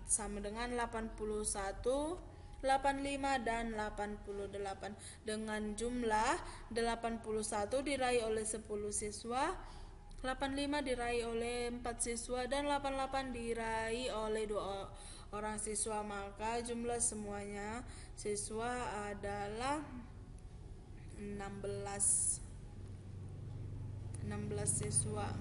sama dengan 81, 85 dan 88 dengan jumlah 81 diraih oleh 10 siswa, 85 diraih oleh 4 siswa, dan 88 diraih oleh orang siswa, maka jumlah semuanya siswa adalah 16 siswa.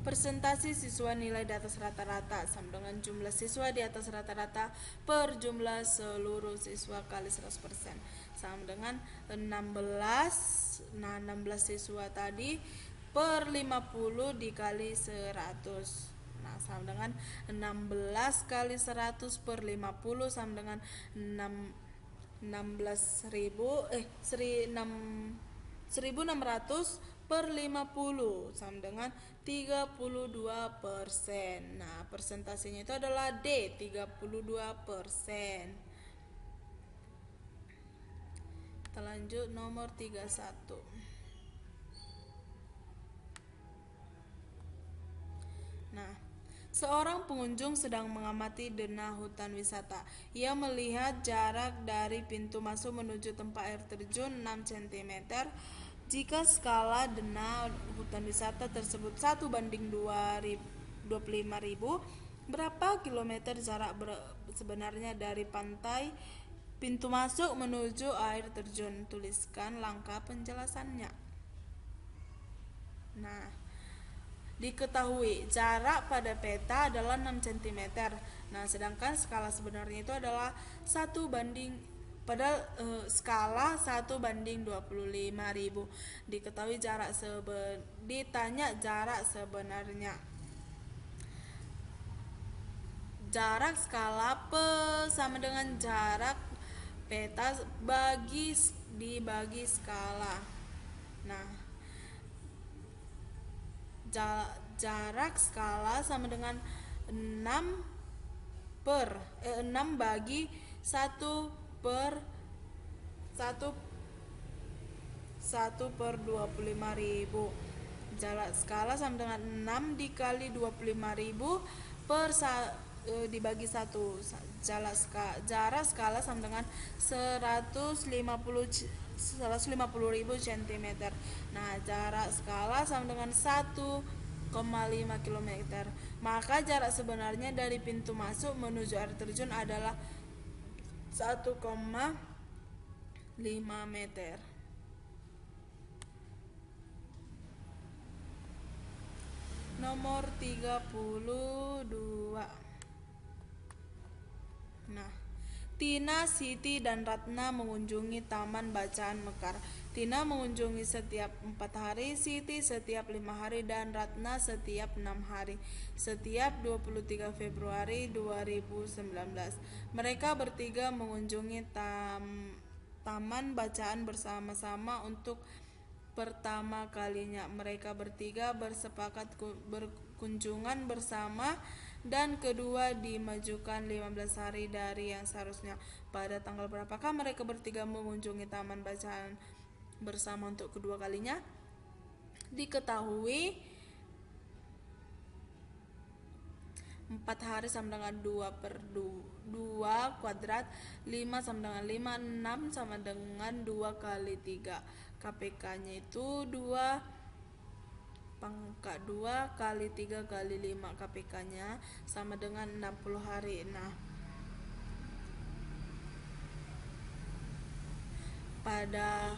Persentase siswa nilai di atas rata-rata sama dengan jumlah siswa di atas rata-rata per jumlah seluruh siswa kali 100%, sama dengan 16. Nah, 16 siswa tadi per 50 dikali 100. Nah, sama dengan 16 kali 100 per 50 sama dengan 1600 per 50 sama dengan 32%. Nah, persentasenya itu adalah D, 32%. Kita lanjut nomor 31. Nah, seorang pengunjung sedang mengamati denah hutan wisata. Ia melihat jarak dari pintu masuk menuju tempat air terjun 6 cm. Jika skala denah hutan wisata tersebut 1:25.000, berapa kilometer jarak sebenarnya dari pantai pintu masuk menuju air terjun? Tuliskan langkah penjelasannya. Nah, diketahui jarak pada peta adalah 6 cm. Nah, sedangkan skala sebenarnya itu adalah 1 pada skala 1:25.000. Diketahui ditanya jarak sebenarnya. Jarak skala sama dengan jarak peta dibagi skala. Nah, jarak skala sama dengan 6 bagi 1 per 1/25.000. Jarak skala sama dengan 6 dikali 25.000 dibagi 1. Jarak skala sama dengan 150.000 cm. Nah, jarak skala sama dengan 1,5 km. Maka jarak sebenarnya dari pintu masuk menuju air terjun adalah 1,5 meter. Nomor 32. Nah, Tina, Siti, dan Ratna mengunjungi Taman Bacaan Mekar. Tina mengunjungi setiap 4 hari, Siti setiap 5 hari, dan Ratna setiap 6 hari. Setiap 23 Februari 2019, mereka bertiga mengunjungi Taman Bacaan bersama-sama untuk pertama kalinya. Mereka bertiga bersepakat berkunjungan bersama, dan kedua dimajukan 15 hari dari yang seharusnya. Pada tanggal berapakah mereka bertiga mengunjungi Taman Bacaan bersama untuk kedua kalinya? Diketahui 4 hari sama dengan 2/2 kuadrat, 5 sama dengan 5, 6 sama dengan 2 kali 3. KPK-nya itu 2 pangkat 2 kali 3 kali 5. KPK-nya sama dengan 60 hari. Nah, pada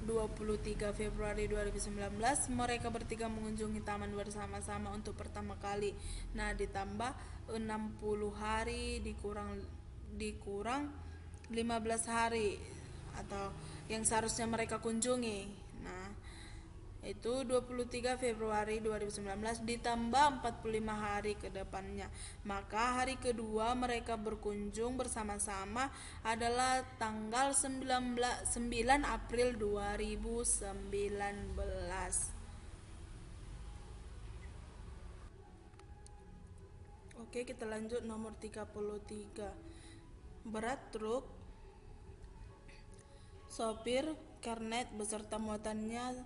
23 Februari 2019 mereka bertiga mengunjungi taman bersama-sama untuk pertama kali. Nah, ditambah 60 hari dikurang 15 hari atau yang seharusnya mereka kunjungi. Nah, itu 23 Februari 2019 ditambah 45 hari ke depannya. Maka hari kedua mereka berkunjung bersama-sama adalah tanggal 9 April 2019. Oke, kita lanjut nomor 33. Berat truk sopir Kernet beserta muatannya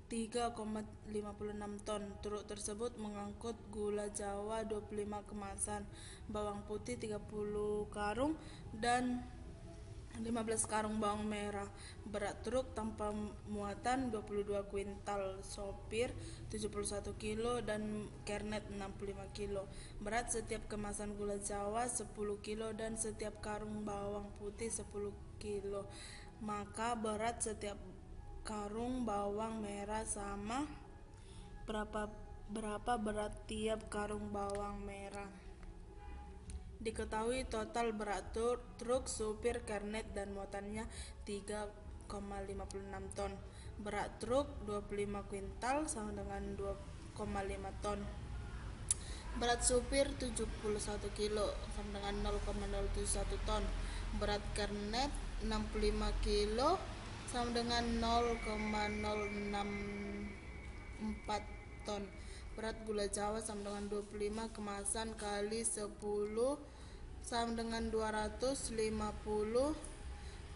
3,56 ton. Truk tersebut mengangkut gula Jawa 25 kemasan, bawang putih 30 karung, dan 15 karung bawang merah. Berat truk tanpa muatan 22 kuintal, sopir 71 kilo dan kernet 65 kilo. Berat setiap kemasan gula Jawa 10 kilo dan setiap karung bawang putih 10 kilo. Maka berat setiap karung bawang merah sama berapa berat tiap karung bawang merah. Diketahui total berat truk, supir, kernet, dan muatannya 3,56 ton. Berat truk 25 kuintal sama dengan 2,5 ton. Berat supir 71 kilo sama dengan 0,071 ton. Berat kernet 65 kilo sama dengan 0,064 ton. Berat gula Jawa sama dengan 25 kemasan kali 10 sama dengan 250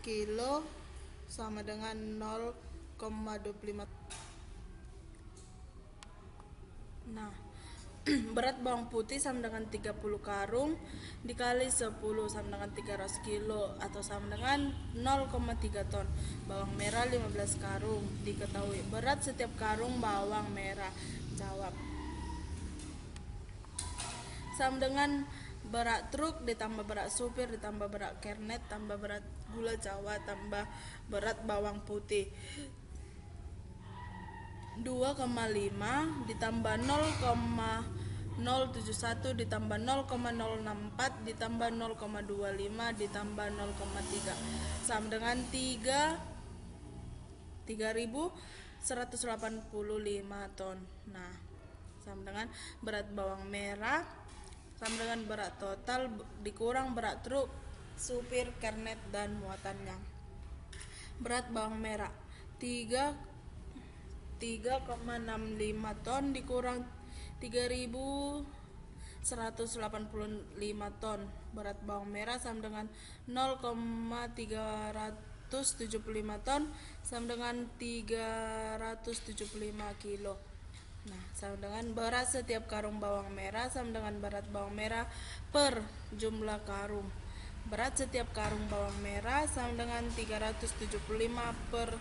kilo sama dengan 0,25. Nah, berat bawang putih sama dengan 30 karung dikali 10 sama dengan 300 kilo atau sama dengan 0,3 ton. Bawang merah 15 karung. Diketahui berat setiap karung bawang merah. Jawab. Sama dengan berat truk ditambah berat supir ditambah berat kernet tambah berat gula Jawa tambah berat bawang putih. 2,5 ditambah 0,071 ditambah 0,064 ditambah 0,25 ditambah 0,3 sama dengan 3.185 ton. Nah, sama dengan berat bawang merah sama dengan berat total dikurang berat truk, supir, kernet, dan muatannya. Berat bawang merah 3,65 ton dikurang 3.185 ton. Berat bawang merah sama dengan 0,375 ton sama dengan 375 kilo. Nah, sama dengan berat setiap karung bawang merah sama dengan berat bawang merah per jumlah karung. Berat setiap karung bawang merah sama dengan 375 per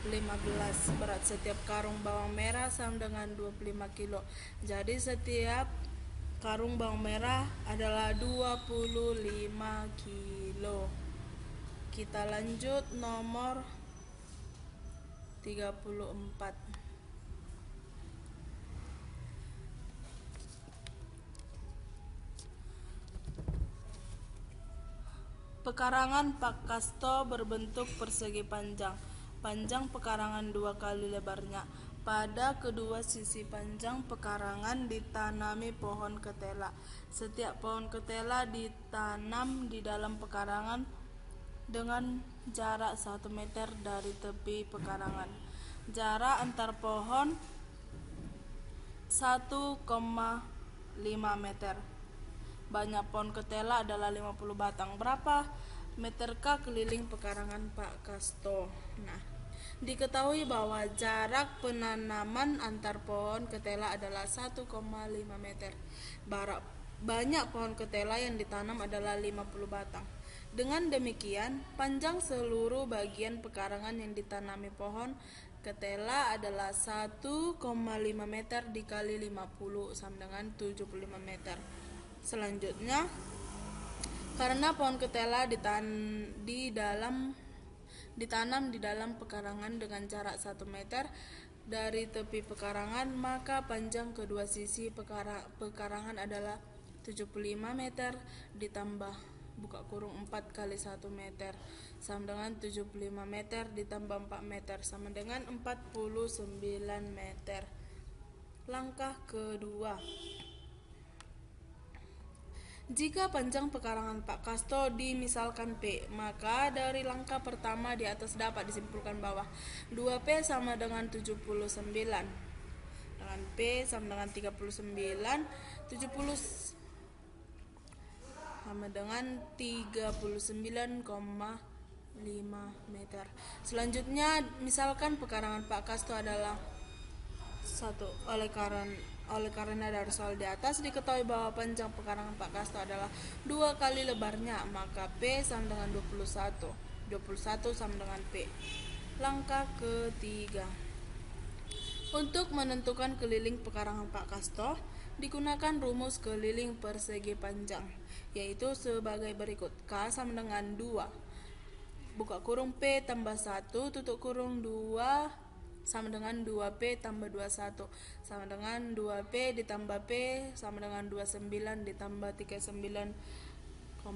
15. Berat setiap karung bawang merah sama dengan 25 kilo. Jadi setiap karung bawang merah adalah 25 kilo. Kita lanjut nomor 34. Pekarangan Pak Kasto berbentuk persegi panjang. Panjang pekarangan 2 kali lebarnya. Pada kedua sisi panjang pekarangan ditanami pohon ketela. Setiap pohon ketela ditanam di dalam pekarangan dengan jarak 1 meter dari tepi pekarangan. Jarak antar pohon 1,5 meter. Banyak pohon ketela adalah 50 batang. Berapa meterkah keliling pekarangan Pak Kasto? Nah, diketahui bahwa jarak penanaman antar pohon ketela adalah 1,5 meter. Banyak pohon ketela yang ditanam adalah 50 batang. Dengan demikian, panjang seluruh bagian pekarangan yang ditanami pohon ketela adalah 1,5 meter dikali 50 sama dengan 75 meter. Selanjutnya, karena pohon ketela ditanam di dalam pekarangan dengan jarak 1 meter dari tepi pekarangan, maka panjang kedua sisi pekarangan adalah 75 meter ditambah 4 kali 1 meter sama dengan 75 meter ditambah 4 meter sama dengan 49 meter. Langkah kedua. Jika panjang pekarangan Pak Kasto dimisalkan P, maka dari langkah pertama di atas dapat disimpulkan bahwa 2P sama dengan 79. Dengan P sama dengan 39, 70 sama dengan 39,5 meter. Selanjutnya, misalkan pekarangan Pak Kasto adalah 1. Oleh karena dari soal di atas diketahui bahwa panjang pekarangan Pak Kasto adalah 2 kali lebarnya, maka P sama dengan 21. 21 sama dengan P. Langkah ketiga. Untuk menentukan keliling pekarangan Pak Kasto, digunakan rumus keliling persegi panjang, yaitu sebagai berikut. K sama dengan 2, buka kurung P tambah 1, tutup kurung 2, sama dengan 2P tambah 21, sama dengan 2P ditambah P, sama dengan 29 ditambah 39,5,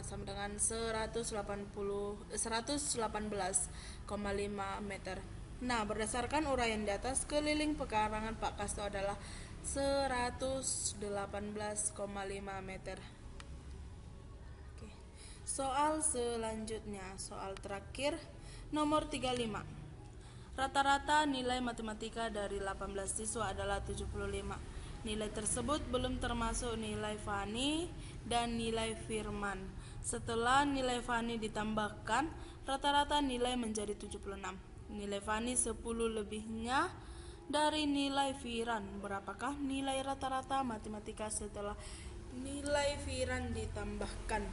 sama dengan 118,5 meter. Nah, berdasarkan uraian di atas, keliling pekarangan Pak Kasto adalah 118,5 meter. Oke. Soal selanjutnya, soal terakhir, nomor 35. Rata-rata nilai matematika dari 18 siswa adalah 75. Nilai tersebut belum termasuk nilai Fani dan nilai Firman. Setelah nilai Fani ditambahkan, rata-rata nilai menjadi 76. Nilai Fani 10 lebihnya dari nilai Firan. Berapakah nilai rata-rata matematika setelah nilai Firan ditambahkan?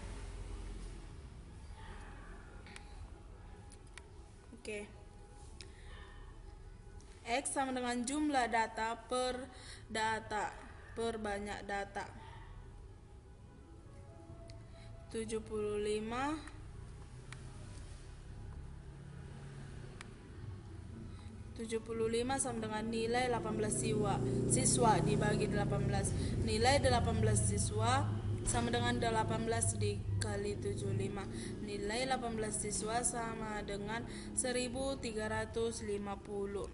Oke. X sama dengan jumlah data per banyak data. 75 sama dengan nilai 18 siswa dibagi 18. Nilai 18 siswa sama dengan 18 dikali 75. Nilai 18 siswa sama dengan 1350.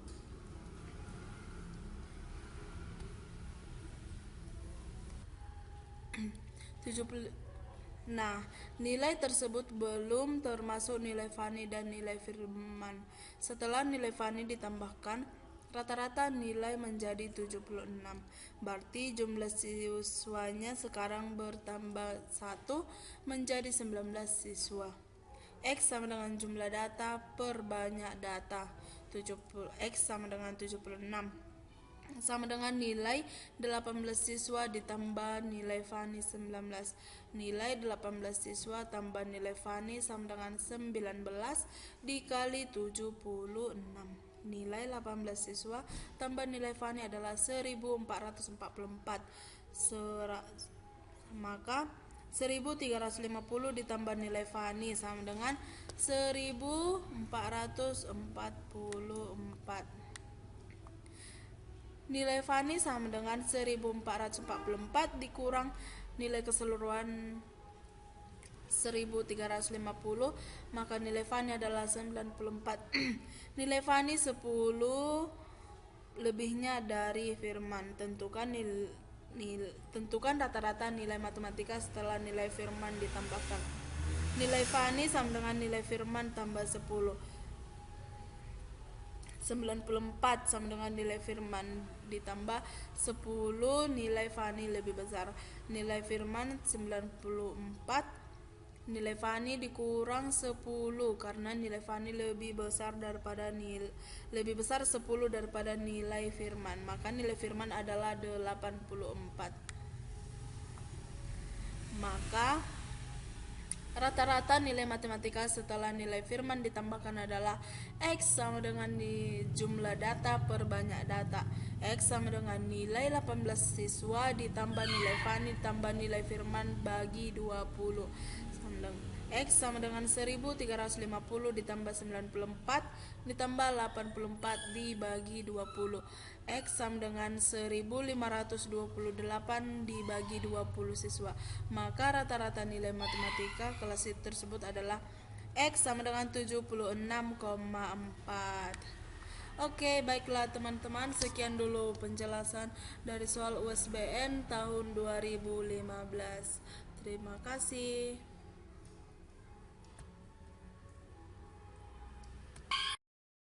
Nah, nilai tersebut belum termasuk nilai Fani dan nilai Firman. Setelah nilai Fani ditambahkan, rata-rata nilai menjadi 76. Berarti jumlah siswanya sekarang bertambah 1 menjadi 19 siswa. X sama dengan jumlah data per banyak data. X sama dengan 76. Sama dengan nilai 18 siswa ditambah nilai Fani 19. Nilai 18 siswa tambah nilai Fani sama dengan 19 dikali 76. Nilai 18 siswa tambah nilai Fani adalah 1444. Maka 1350 ditambah nilai Fani sama dengan 1444. Nilai Fani sama dengan 1444 dikurang nilai keseluruhan 1350, maka nilai Fani adalah 94. Nilai Fani 10 lebihnya dari Firman. Tentukan rata-rata nilai matematika setelah nilai Firman ditambahkan. Nilai Fani sama dengan nilai Firman tambah 10. 94 sama dengan nilai Firman ditambah 10, nilai Fani lebih besar. Nilai Firman 94, nilai Fani dikurang 10 karena nilai Fani lebih besar 10 daripada nilai Firman. Maka nilai Firman adalah 84. Maka rata-rata nilai matematika setelah nilai Firman ditambahkan adalah X sama dengan jumlah data per banyak data. X sama dengan nilai 18 siswa ditambah nilai Fani ditambah nilai Firman bagi 20. X sama dengan 1350 ditambah 94 ditambah 84 dibagi 20. X sama dengan 1528 dibagi 20 siswa. Maka rata-rata nilai matematika kelas tersebut adalah X sama dengan 76,4. Oke, baiklah teman-teman, sekian dulu penjelasan dari soal USBN tahun 2015. Terima kasih.